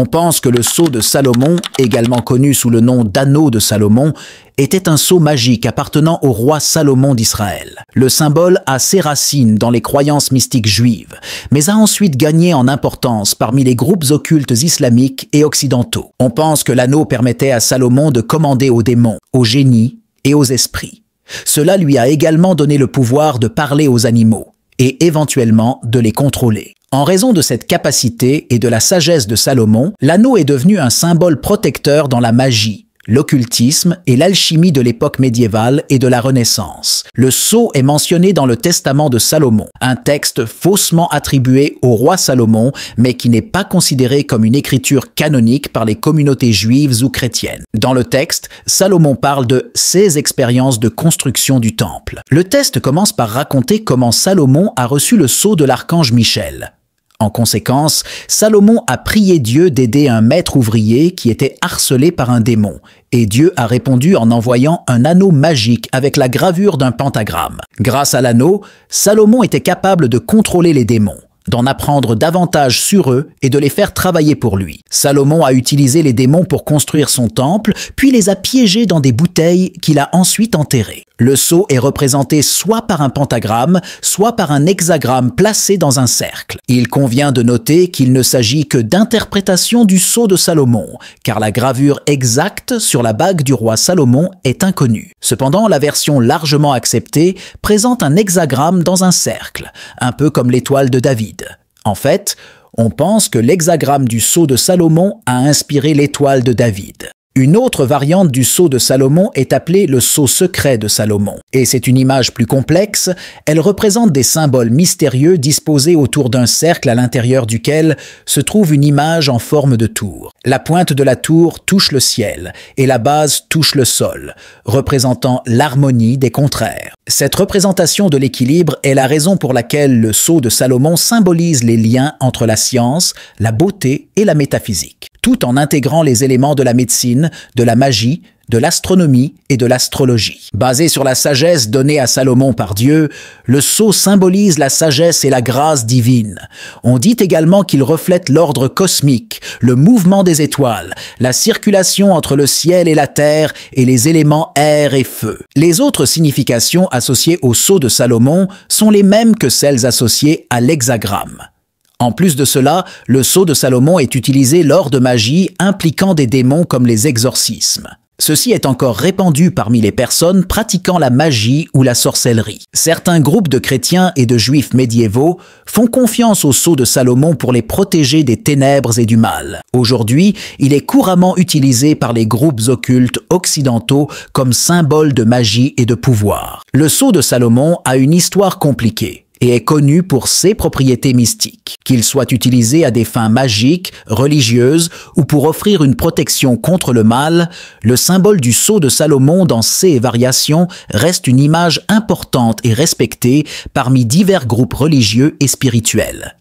On pense que le sceau de Salomon, également connu sous le nom d'anneau de Salomon, était un sceau magique appartenant au roi Salomon d'Israël. Le symbole a ses racines dans les croyances mystiques juives, mais a ensuite gagné en importance parmi les groupes occultes islamiques et occidentaux. On pense que l'anneau permettait à Salomon de commander aux démons, aux génies et aux esprits. Cela lui a également donné le pouvoir de parler aux animaux et éventuellement de les contrôler. En raison de cette capacité et de la sagesse de Salomon, l'anneau est devenu un symbole protecteur dans la magie, l'occultisme et l'alchimie de l'époque médiévale et de la Renaissance. Le sceau est mentionné dans le Testament de Salomon, un texte faussement attribué au roi Salomon, mais qui n'est pas considéré comme une écriture canonique par les communautés juives ou chrétiennes. Dans le texte, Salomon parle de ses expériences de construction du temple. Le texte commence par raconter comment Salomon a reçu le sceau de l'archange Michel. En conséquence, Salomon a prié Dieu d'aider un maître ouvrier qui était harcelé par un démon, et Dieu a répondu en envoyant un anneau magique avec la gravure d'un pentagramme. Grâce à l'anneau, Salomon était capable de contrôler les démons, d'en apprendre davantage sur eux et de les faire travailler pour lui. Salomon a utilisé les démons pour construire son temple, puis les a piégés dans des bouteilles qu'il a ensuite enterrées. Le sceau est représenté soit par un pentagramme, soit par un hexagramme placé dans un cercle. Il convient de noter qu'il ne s'agit que d'interprétation du sceau de Salomon, car la gravure exacte sur la bague du roi Salomon est inconnue. Cependant, la version largement acceptée présente un hexagramme dans un cercle, un peu comme l'étoile de David. En fait, on pense que l'hexagramme du sceau de Salomon a inspiré l'étoile de David. Une autre variante du sceau de Salomon est appelée le sceau secret de Salomon. Et c'est une image plus complexe, elle représente des symboles mystérieux disposés autour d'un cercle à l'intérieur duquel se trouve une image en forme de tour. La pointe de la tour touche le ciel et la base touche le sol, représentant l'harmonie des contraires. Cette représentation de l'équilibre est la raison pour laquelle le sceau de Salomon symbolise les liens entre la science, la beauté et la métaphysique, tout en intégrant les éléments de la médecine, de la magie, de l'astronomie et de l'astrologie. Basé sur la sagesse donnée à Salomon par Dieu, le sceau symbolise la sagesse et la grâce divine. On dit également qu'il reflète l'ordre cosmique, le mouvement des étoiles, la circulation entre le ciel et la terre et les éléments air et feu. Les autres significations associées au sceau de Salomon sont les mêmes que celles associées à l'hexagramme. En plus de cela, le sceau de Salomon est utilisé lors de magie impliquant des démons comme les exorcismes. Ceci est encore répandu parmi les personnes pratiquant la magie ou la sorcellerie. Certains groupes de chrétiens et de juifs médiévaux font confiance au sceau de Salomon pour les protéger des ténèbres et du mal. Aujourd'hui, il est couramment utilisé par les groupes occultes occidentaux comme symbole de magie et de pouvoir. Le sceau de Salomon a une histoire compliquée et est connu pour ses propriétés mystiques, qu'il soit utilisé à des fins magiques, religieuses ou pour offrir une protection contre le mal. Le symbole du sceau de Salomon dans ses variations reste une image importante et respectée parmi divers groupes religieux et spirituels.